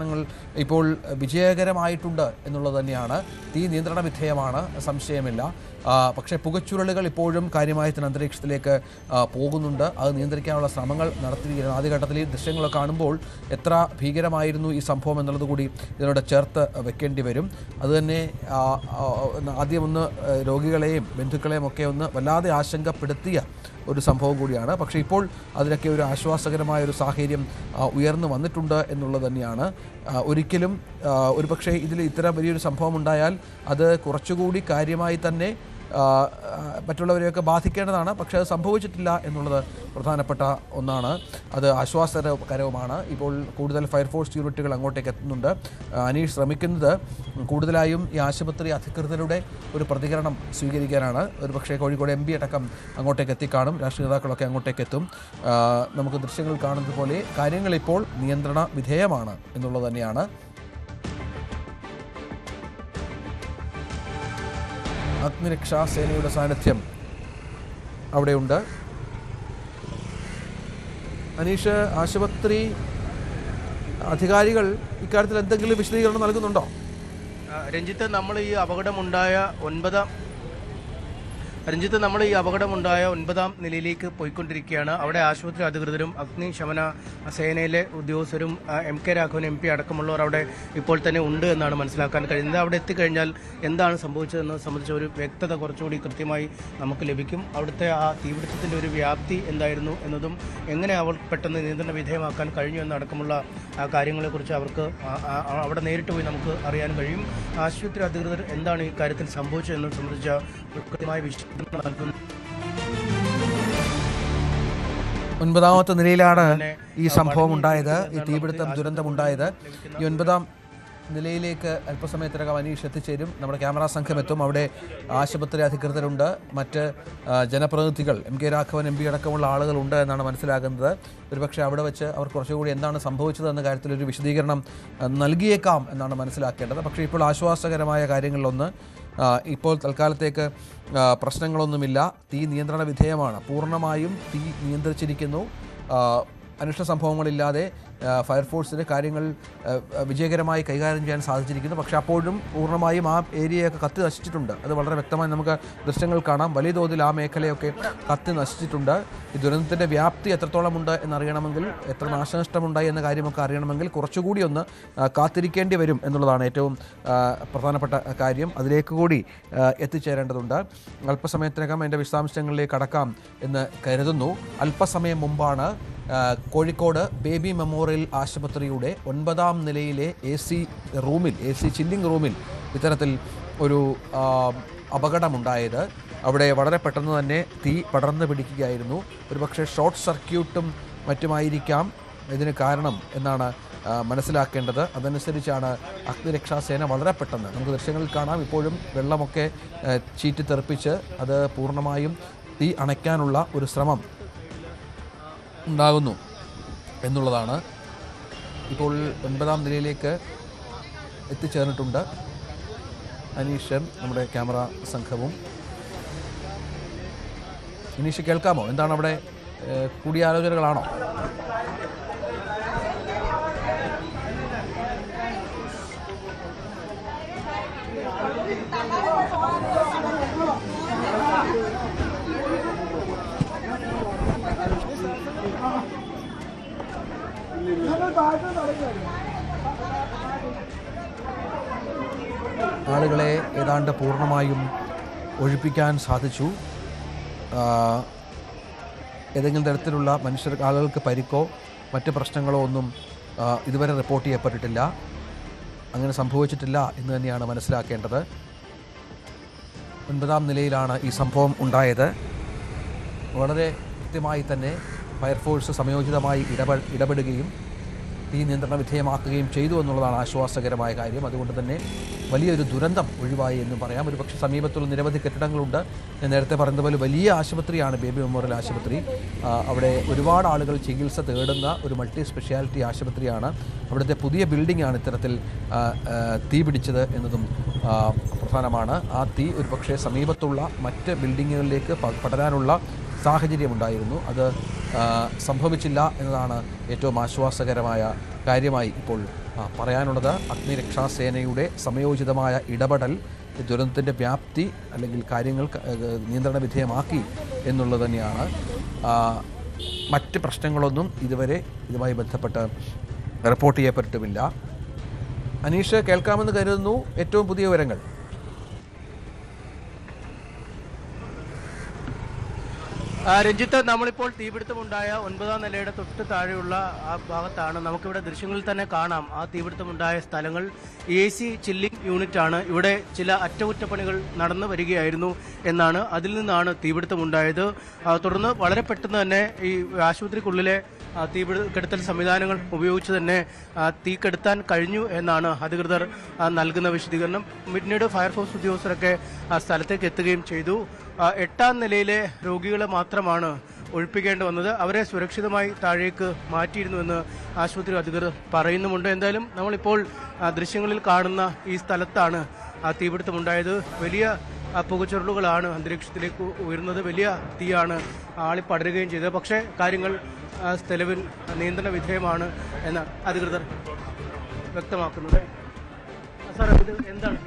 ങ്ങൾ ഇപ്പോൾ വിജയകരമായിട്ടുണ്ട് എന്നുള്ളത് തന്നെയാണ്. തീ നിയന്ത്രണ വിധേയമാണ്, സംശയമില്ല. പക്ഷേ പുകച്ചുരുളുകൾ ഇപ്പോഴും കാര്യമായ അന്തരീക്ഷത്തിലേക്ക് പോകുന്നുണ്ട്. അത് നിയന്ത്രിക്കാനുള്ള ശ്രമങ്ങൾ നടത്തിയിരിക്കുന്നു. ആദ്യഘട്ടത്തിൽ ഈ ദൃശ്യങ്ങളൊക്കെ കാണുമ്പോൾ എത്ര ഭീകരമായിരുന്നു ഈ സംഭവം എന്നുള്ളത് കൂടി ഇതിനോട് ചേർത്ത് വെക്കേണ്ടി വരും. അതുതന്നെ ആദ്യം ഒന്ന് രോഗികളെയും ബന്ധുക്കളെയും ഒക്കെ ഒന്ന് വല്ലാതെ ആശങ്കപ്പെടുത്തിയ ഒരു സംഭവം കൂടിയാണ്. പക്ഷേ ഇപ്പോൾ അതിലൊക്കെ ഒരു ആശ്വാസകരമായ ഒരു സാഹചര്യം ഉയർന്നു വന്നിട്ടുണ്ട് എന്നുള്ളത് തന്നെയാണ്. ഒരിക്കലും ഒരുപക്ഷെ ഇതിൽ ഇത്തരം വലിയൊരു സംഭവം ഉണ്ടായാൽ അത് കുറച്ചുകൂടി കാര്യമായി തന്നെ മറ്റുള്ളവരെയൊക്കെ ബാധിക്കേണ്ടതാണ്. പക്ഷേ അത് സംഭവിച്ചിട്ടില്ല എന്നുള്ളത് പ്രധാനപ്പെട്ട ഒന്നാണ്. അത് ആശ്വാസകരവുമാണ്. ഇപ്പോൾ കൂടുതൽ ഫയർഫോഴ്സ് യൂണിറ്റുകൾ അങ്ങോട്ടേക്ക് എത്തുന്നുണ്ട്. അനീഷ് ശ്രമിക്കുന്നത് കൂടുതലായും ഈ ആശുപത്രി അധികൃതരുടെ ഒരു പ്രതികരണം സ്വീകരിക്കാനാണ്. ഒരുപക്ഷെ കോഴിക്കോട് MP അടക്കം അങ്ങോട്ടേക്ക് എത്തിക്കാണും. രാഷ്ട്രീയ നേതാക്കളൊക്കെ അങ്ങോട്ടേക്ക് എത്തും. നമുക്ക് ദൃശ്യങ്ങൾ കാണുന്നത് പോലെ കാര്യങ്ങൾ ഇപ്പോൾ നിയന്ത്രണ വിധേയമാണ് എന്നുള്ളത് തന്നെയാണ്. അഗ്നിരക്ഷാ സേനയുടെ സാന്നിധ്യം അവിടെയുണ്ട്. അനീഷ്, ആശുപത്രി അധികാരികൾ ഇക്കാര്യത്തിൽ എന്തെങ്കിലും വിശദീകരണം നൽകുന്നുണ്ടോ? രഞ്ജിത്ത്, നമ്മൾ ഈ അപകടമുണ്ടായ 9ാം നിലയിലേക്ക് പോയിക്കൊണ്ടിരിക്കുകയാണ്. അവിടെ ആശുപത്രി അധികൃതരും അഗ്നിശമന സേനയിലെ ഉദ്യോഗസ്ഥരും MK രാഘവൻ MP അടക്കമുള്ളവർ അവിടെ ഇപ്പോൾ തന്നെ ഉണ്ട് എന്നാണ് മനസ്സിലാക്കാൻ കഴിയുന്നത്. അവിടെ എത്തിക്കഴിഞ്ഞാൽ എന്താണ് സംഭവിച്ചതെന്ന് സംബന്ധിച്ച ഒരു വ്യക്തത കുറച്ചുകൂടി കൃത്യമായി നമുക്ക് ലഭിക്കും. അവിടുത്തെ ആ തീപിടുത്തത്തിൻ്റെ ഒരു വ്യാപ്തി എന്തായിരുന്നു എന്നതും എങ്ങനെ അവർ പെട്ടെന്ന് നിയന്ത്രണ വിധേയമാക്കാൻ കഴിഞ്ഞു എന്നടക്കമുള്ള കാര്യങ്ങളെക്കുറിച്ച് അവർക്ക് അവിടെ നേരിട്ട് പോയി നമുക്ക് അറിയാൻ കഴിയും. ആശുപത്രി അധികൃതർ എന്താണ് ഈ കാര്യത്തിൽ സംഭവിച്ചതെന്ന് സംബന്ധിച്ച കൃത്യമായ വിശദീകരണം നൽകുന്നു. 9ാമത്തെ നിലയിലാണ് ഈ സംഭവം ഉണ്ടായത്, ഈ തീപിടുത്തം ദുരന്തമുണ്ടായത്. ഈ 9ാം നിലയിലേക്ക് അല്പസമയത്തിനകം അനീഷ് എത്തിച്ചേരും. നമ്മുടെ ക്യാമറ സംഘം എത്തും. അവിടെ ആശുപത്രി അധികൃതരുണ്ട്, മറ്റ് ജനപ്രതിനിധികൾ, MK രാഘവൻ MP അടക്കമുള്ള ആളുകളുണ്ട് എന്നാണ് മനസ്സിലാകുന്നത്. ഒരുപക്ഷെ അവിടെ വെച്ച് അവർ കുറച്ചുകൂടി എന്താണ് സംഭവിച്ചതെന്ന കാര്യത്തിൽ ഒരു വിശദീകരണം നൽകിയേക്കാം എന്നാണ് മനസ്സിലാക്കേണ്ടത്. പക്ഷേ ഇപ്പോൾ ആശ്വാസകരമായ കാര്യങ്ങളിലൊന്ന്, ഇപ്പോൾ തൽക്കാലത്തേക്ക് പ്രശ്നങ്ങളൊന്നുമില്ല. തീ നിയന്ത്രണ വിധേയമാണ്, പൂർണ്ണമായും തീ നിയന്ത്രിച്ചിരിക്കുന്നു. അനിഷ്ട സംഭവങ്ങളില്ലാതെ ഫയർഫോഴ്സിന് കാര്യങ്ങൾ വിജയകരമായി കൈകാര്യം ചെയ്യാൻ സാധിച്ചിരിക്കുന്നു. പക്ഷേ അപ്പോഴും പൂർണ്ണമായും ആ ഏരിയയൊക്കെ കത്തി നശിച്ചിട്ടുണ്ട്. അത് വളരെ വ്യക്തമായി നമുക്ക് ദൃശ്യങ്ങൾ കാണാം. വലിയ തോതിൽ ആ മേഖലയൊക്കെ കത്തി നശിച്ചിട്ടുണ്ട്. ഈ ദുരന്തത്തിൻ്റെ വ്യാപ്തി എത്രത്തോളമുണ്ട് എന്നറിയണമെങ്കിൽ, എത്ര നാശനഷ്ടമുണ്ടായി എന്ന കാര്യമൊക്കെ അറിയണമെങ്കിൽ കുറച്ചുകൂടി ഒന്ന് കാത്തിരിക്കേണ്ടി വരും എന്നുള്ളതാണ് ഏറ്റവും പ്രധാനപ്പെട്ട കാര്യം. അതിലേക്ക് കൂടി എത്തിച്ചേരേണ്ടതുണ്ട്. അല്പസമയത്തിനകം അതിൻ്റെ വിശദാംശങ്ങളിലേക്ക് കടക്കാം എന്ന് കരുതുന്നു. അല്പസമയം മുമ്പാണ് കോഴിക്കോട് ബേബി മെമ്മോറിയൽ ആശുപത്രിയുടെ 9ാം നിലയിലെ AC ചില്ലിംഗ് റൂമിൽ ഇത്തരത്തിൽ ഒരു അപകടമുണ്ടായത്. അവിടെ വളരെ പെട്ടെന്ന് തന്നെ തീ പടർന്നു പിടിക്കുകയായിരുന്നു. ഒരുപക്ഷെ ഷോർട്ട് സർക്യൂട്ടും മറ്റുമായിരിക്കാം ഇതിന് കാരണം എന്നാണ് മനസ്സിലാക്കേണ്ടത്. അതനുസരിച്ചാണ് അഗ്നിരക്ഷാസേന വളരെ പെട്ടെന്ന്, നമുക്ക് ദൃശ്യങ്ങളിൽ കാണാം, ഇപ്പോഴും വെള്ളമൊക്കെ ചീറ്റിത്തെറിപ്പിച്ച് അത് പൂർണ്ണമായും തീ അണയ്ക്കാനുള്ള ഒരു ശ്രമം ഉണ്ടാകുന്നു എന്നുള്ളതാണ്. ഇപ്പോൾ 9ാം നിലയിലേക്ക് എത്തിച്ചേർന്നിട്ടുണ്ട് അനീഷൻ, നമ്മുടെ ക്യാമറ സംഘവും. അനീഷ്, കേൾക്കാമോ? എന്താണ് അവിടെ കൂടിയാലോചനകളാണോ? ആളുകളെ ഏതാണ്ട് പൂർണ്ണമായും ഒഴിപ്പിക്കാൻ സാധിച്ചു. ഏതെങ്കിലും തരത്തിലുള്ള ആളുകൾക്ക് പരിക്കോ മറ്റ് പ്രശ്നങ്ങളോ ഒന്നും ഇതുവരെ റിപ്പോർട്ട് ചെയ്യപ്പെട്ടിട്ടില്ല. അങ്ങനെ സംഭവിച്ചിട്ടില്ല എന്ന് തന്നെയാണ് മനസ്സിലാക്കേണ്ടത്. 9ാം നിലയിലാണ് ഈ സംഭവം ഉണ്ടായത്. വളരെ കൃത്യമായി തന്നെ ഫയർഫോഴ്സ് സമയോചിതമായി ഇടപെടുകയും തീ നിയന്ത്രണ വിധേയമാക്കുകയും ചെയ്തു എന്നുള്ളതാണ് ആശ്വാസകരമായ കാര്യം. അതുകൊണ്ട് തന്നെ വലിയൊരു ദുരന്തം ഒഴിവായി എന്നും പറയാം. ഒരുപക്ഷെ സമീപത്തുള്ള നിരവധി കെട്ടിടങ്ങളുണ്ട്. ഞാൻ നേരത്തെ പറഞ്ഞതുപോലെ വലിയ ആശുപത്രിയാണ് ബേബി മെമ്മോറിയൽ ആശുപത്രി. അവിടെ ഒരുപാട് ആളുകൾ ചികിത്സ തേടുന്ന ഒരു മൾട്ടി സ്പെഷ്യാലിറ്റി ആശുപത്രിയാണ്. അവിടുത്തെ പുതിയ ബിൽഡിംഗാണ് ഇത്തരത്തിൽ തീ പിടിച്ചത് എന്നതും പ്രധാനമാണ്. ആ തീ ഒരുപക്ഷെ സമീപത്തുള്ള മറ്റ് ബിൽഡിങ്ങുകളിലേക്ക് പടരാനുള്ള സാഹചര്യമുണ്ടായിരുന്നു. അത് സംഭവിച്ചില്ല എന്നതാണ് ഏറ്റവും ആശ്വാസകരമായ കാര്യമായി ഇപ്പോൾ പറയാനുള്ളത്. അഗ്നിരക്ഷാസേനയുടെ സമയോചിതമായ ഇടപെടൽ ദുരന്തത്തിൻ്റെ വ്യാപ്തി അല്ലെങ്കിൽ കാര്യങ്ങൾ നിയന്ത്രണ വിധേയമാക്കി എന്നുള്ളത് തന്നെയാണ്. മറ്റ് പ്രശ്നങ്ങളൊന്നും ഇതുവരെ ഇതുമായി ബന്ധപ്പെട്ട് റിപ്പോർട്ട് ചെയ്യപ്പെട്ടിട്ടുമില്ല. അനീഷ്, കേൾക്കാമെന്ന് കരുതുന്നു ഏറ്റവും പുതിയ വിവരങ്ങൾ. രഞ്ജിത്ത്, നമ്മളിപ്പോൾ തീപിടുത്തമുണ്ടായ 9ാം നിലയുടെ തൊട്ട് താഴെയുള്ള ആ ഭാഗത്താണ്. നമുക്കിവിടെ ദൃശ്യങ്ങളിൽ തന്നെ കാണാം ആ തീപിടുത്തമുണ്ടായ സ്ഥലങ്ങൾ. AC ചില്ലിംഗ് യൂണിറ്റ് ആണ്. ഇവിടെ ചില അറ്റകുറ്റപ്പണികൾ നടന്നു വരികയായിരുന്നു എന്നാണ്. അതിൽ നിന്നാണ് തീപിടുത്തമുണ്ടായത്. തുടർന്ന് വളരെ പെട്ടെന്ന് തന്നെ ഈ ആശുപത്രിക്കുള്ളിലെ കെടുത്തൽ സംവിധാനങ്ങൾ ഉപയോഗിച്ച് തന്നെ തീ കെടുത്താൻ കഴിഞ്ഞു എന്നാണ് അധികൃതർ നൽകുന്ന വിശദീകരണം. പിന്നീട് ഫയർഫോഴ്സ് ഉദ്യോഗസ്ഥരൊക്കെ സ്ഥലത്തേക്ക് എത്തുകയും ചെയ്തു. 8ാം നിലയിലെ രോഗികളെ മാത്രമാണ് ഒഴിപ്പിക്കേണ്ടി വന്നത്. അവരെ സുരക്ഷിതമായി താഴേക്ക് മാറ്റിയിരുന്നുവെന്ന് ആശുപത്രി അധികൃതർ പറയുന്നുമുണ്ട്. എന്തായാലും നമ്മളിപ്പോൾ ദൃശ്യങ്ങളിൽ കാണുന്ന ഈ സ്ഥലത്താണ് തീപിടുത്തമുണ്ടായത്. വലിയ പുകച്ചുരുളുകളാണ് അന്തരീക്ഷത്തിലേക്ക് ഉയർന്നത്. വലിയ തീയാണ് ആളിപ്പടരുകയും ചെയ്തത്. പക്ഷേ കാര്യങ്ങൾ നിലവിൽ നിയന്ത്രണ വിധേയമാണ് എന്ന് അധികൃതർ വ്യക്തമാക്കുന്നത്. സാർ, ഇത് എന്താണ്